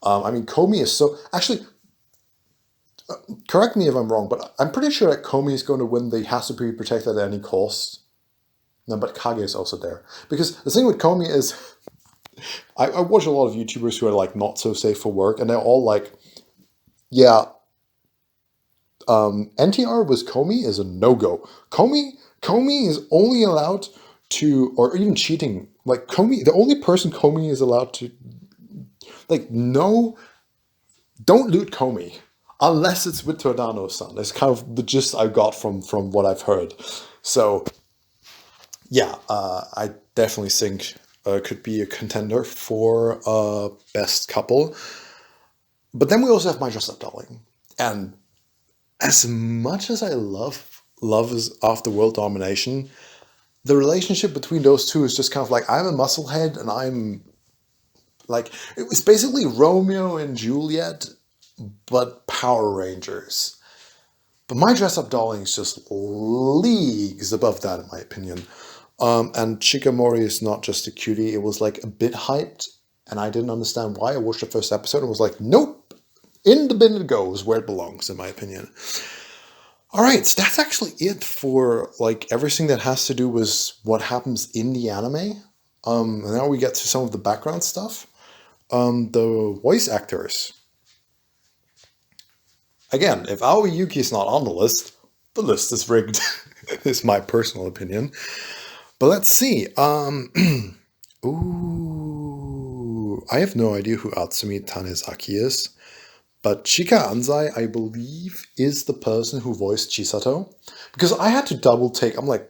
I mean, Komi is so actually. Correct me if I'm wrong, but I'm pretty sure that Komi is going to win the has to be protected at any cost. No, but Kage is also there because the thing with Komi is, I watch a lot of YouTubers who are like not so safe for work, and they're all like, yeah, NTR with Komi is a no-go. Komi is only allowed to, or even cheating. Like Komi, the only person Komi is allowed to, like, no, don't loot Komi unless it's with Todano-san. It's kind of the gist I got from what I've heard. So yeah, I definitely think could be a contender for best couple. But then we also have My Dress Up Darling, and as much as I love is After World Domination, the relationship between those two is just kind of like I'm a musclehead and I'm like it was basically Romeo and Juliet, but Power Rangers. But My Dress Up Darling is just leagues above that, in my opinion. And Shikamori is not just a cutie, it was like a bit hyped, and I didn't understand why. I watched the first episode and was like, nope, in the bin it goes, where it belongs, in my opinion. Alright, so that's actually it for like everything that has to do with what happens in the anime. And now we get to some of the background stuff. The voice actors. Again, if Aoi Yuki is not on the list is rigged, is my personal opinion. But let's see. Ooh, I have no idea who Atsumi Tanizaki is, but Chika Anzai, I believe, is the person who voiced Chisato. Because I had to double take. I'm like,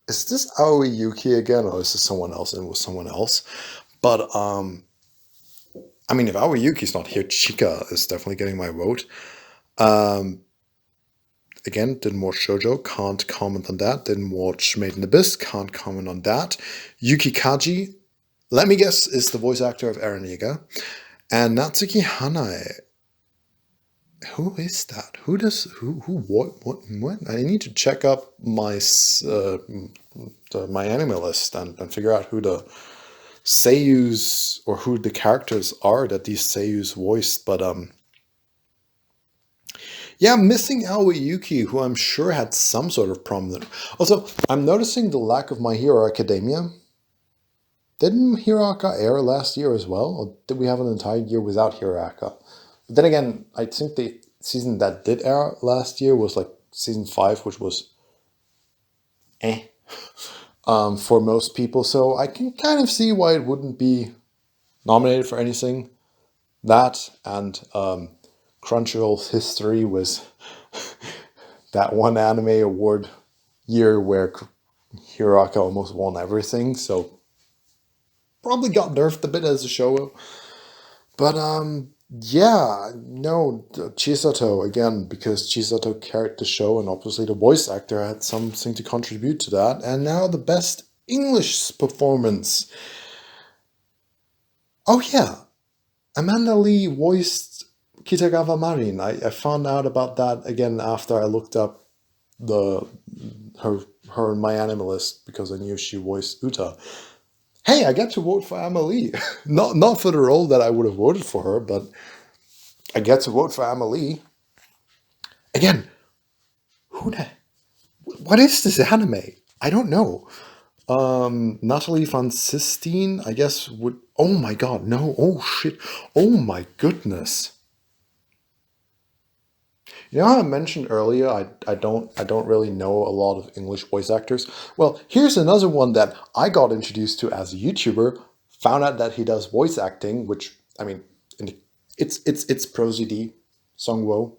is this Aoi Yuki again, or is this someone else? And it was someone else. But I mean, if Aoi Yuki's not here, Chika is definitely getting my vote. Again, didn't watch Shoujo, can't comment on that. Didn't watch Made in Abyss, can't comment on that. Yuki Kaji, let me guess, is the voice actor of Eren Yeager. And Natsuki Hanae. Who is that? What? I need to check up my my anime list and figure out who the seiyus or who the characters are that these seiyus voiced. But yeah, I'm missing Aoi Yuki, who I'm sure had some sort of prominent. Also, I'm noticing the lack of My Hero Academia. Didn't Hiroaka air last year as well? Or did we have an entire year without Hiroaka? But then again, I think the season that did air last year was like season 5, which was for most people. So I can kind of see why it wouldn't be nominated for anything. That and Crunchyroll's history was that one anime award year where Hiroaka almost won everything, so probably got nerfed a bit as a show. But yeah, no, Chisato again, because Chisato carried the show, and obviously the voice actor had something to contribute to that. And now the best English performance. Oh yeah, Amanda Lee voiced Kitagawa Marin. I found out about that again after I looked up her and my animalist because I knew she voiced Uta. Hey, I get to vote for Amelie. not for the role that I would have voted for her, but I get to vote for Amelie. Again, what is this anime? I don't know. Natalie van Sistine, I guess would. Oh my god, no! Oh shit! Oh my goodness! You know how I mentioned earlier I don't really know a lot of English voice actors? Well, here's another one that I got introduced to as a YouTuber, found out that he does voice acting, which I mean it's ProZD, Sungwo.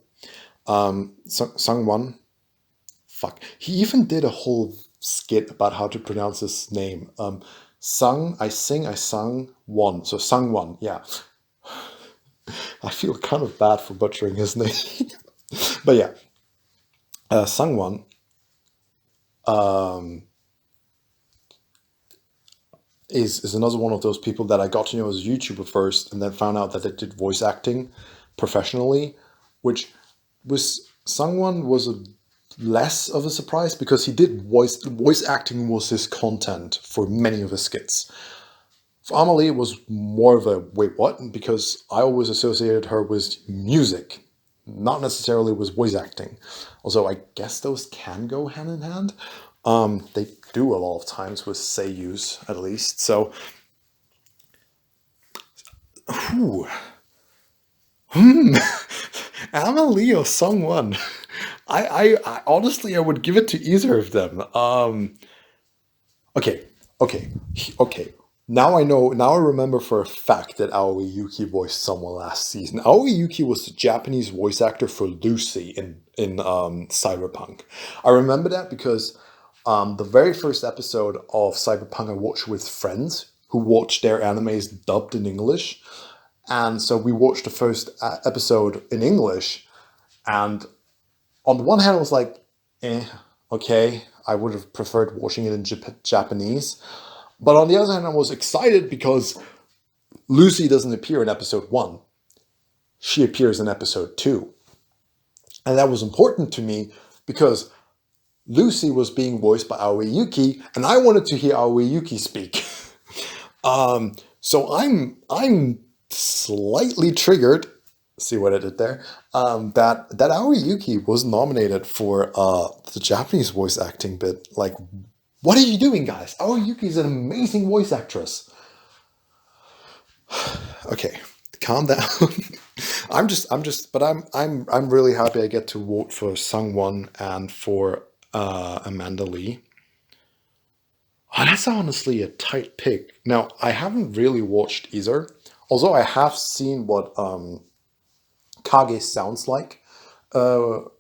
Sungwon. Fuck. He even did a whole skit about how to pronounce his name. I sung one. So Sungwon, yeah. I feel kind of bad for butchering his name. But yeah, Sangwon um, is another one of those people that I got to know as a YouTuber first, and then found out that they did voice acting professionally, which was Sangwon was a less of a surprise because he did voice acting was his content for many of his skits. For Amelie, it was more of a wait what, because I always associated her with music, not necessarily with voice acting. Although I guess those can go hand in hand. They do a lot of times with seiyus, at least. So, whew, Amelie or Sungwon. I honestly I would give it to either of them. Okay, okay, okay. Now I know. Now I remember for a fact that Aoi Yuki voiced someone last season. Aoi Yuki was the Japanese voice actor for Lucy in Cyberpunk. I remember that because the very first episode of Cyberpunk I watched with friends who watched their animes dubbed in English, and so we watched the first episode in English, and on the one hand, I was like, okay, I would have preferred watching it in Japanese. But on the other hand, I was excited because Lucy doesn't appear in episode 1. She appears in episode 2. And that was important to me because Lucy was being voiced by Aoi Yuki, and I wanted to hear Aoi Yuki speak. So I'm slightly triggered. See what I did there? That Aoi Yuki was nominated for the Japanese voice acting bit. Like, what are you doing, guys? Aoi Yuki is an amazing voice actress. Okay, calm down. I'm really happy I get to vote for Sungwon and for Amanda Lee. Oh, that's honestly a tight pick. Now, I haven't really watched either, although I have seen what Kage sounds like in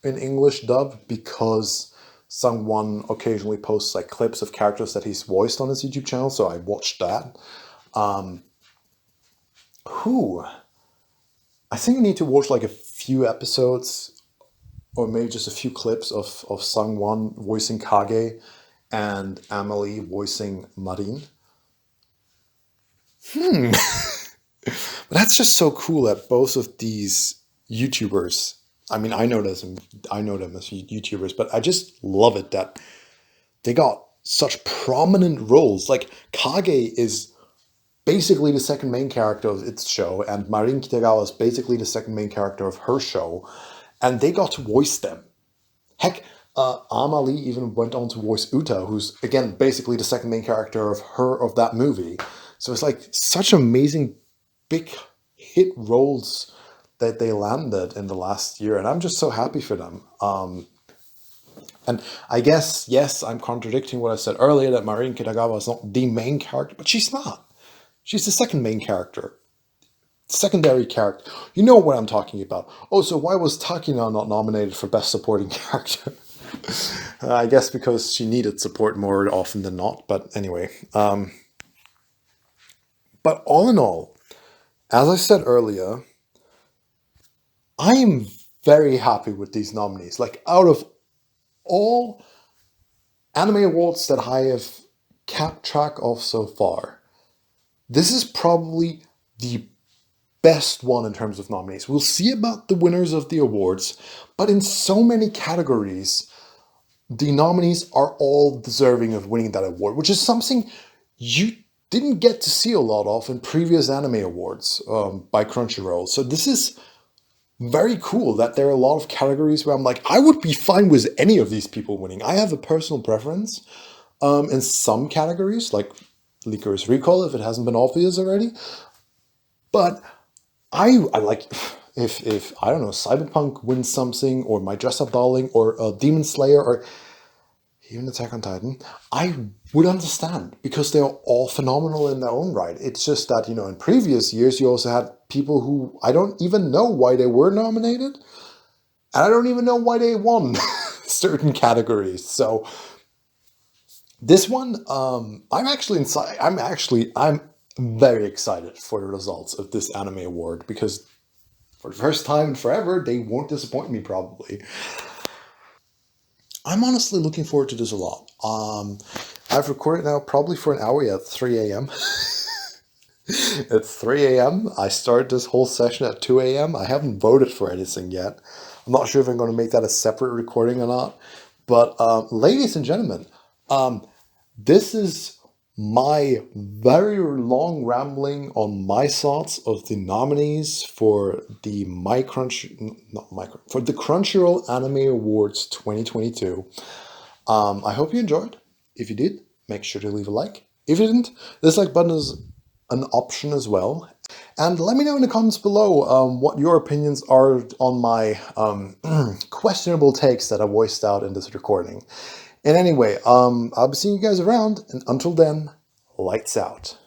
English dub because someone occasionally posts like clips of characters that he's voiced on his YouTube channel, so I watched that. Who? I think I need to watch like a few episodes or maybe just a few clips of Sangwon voicing Kage and Amelie voicing Marin. But that's just so cool that both of these YouTubers, I mean, I know them as YouTubers, but I just love it that they got such prominent roles. Like Kage is basically the second main character of its show, and Marin Kitagawa is basically the second main character of her show, and they got to voice them. Heck, Amalie even went on to voice Uta, who's again basically the second main character of that movie. So it's like such amazing big hit roles that they landed in the last year, and I'm just so happy for them. And I guess, yes, I'm contradicting what I said earlier that Marin Kitagawa is not the main character, but she's not. She's the second main character. Secondary character. You know what I'm talking about. Oh, so why was Takina not nominated for Best Supporting Character? I guess because she needed support more often than not, but anyway. But all in all, as I said earlier, I am very happy with these nominees. Like, out of all anime awards that I have kept track of so far, this is probably the best one in terms of nominees. We'll see about the winners of the awards, but in so many categories, the nominees are all deserving of winning that award, which is something you didn't get to see a lot of in previous anime awards by Crunchyroll. So this is very cool that there are a lot of categories where I'm like, I would be fine with any of these people winning. I have a personal preference in some categories, like Licorice Recall, if it hasn't been obvious already. But I like if I don't know, Cyberpunk wins something, or My Dress Up Darling, or Demon Slayer, or even Attack on Titan, I would understand because they're all phenomenal in their own right. It's just that, in previous years, you also had people who I don't even know why they were nominated, and I don't even know why they won certain categories. So this one, I'm very excited for the results of this anime award because for the first time in forever, they won't disappoint me probably. I'm honestly looking forward to this a lot. I've recorded now probably for an hour at 3 a.m. It's 3 a.m. I started this whole session at 2 a.m. I haven't voted for anything yet. I'm not sure if I'm going to make that a separate recording or not. But ladies and gentlemen, this is my very long rambling on my thoughts of the nominees for the for the Crunchyroll Anime Awards 2022. I hope you enjoyed. If you did, make sure to leave a like. If you didn't, this like button is an option as well. And let me know in the comments below what your opinions are on my questionable takes that I voiced out in this recording. And anyway, I'll be seeing you guys around, and until then, lights out.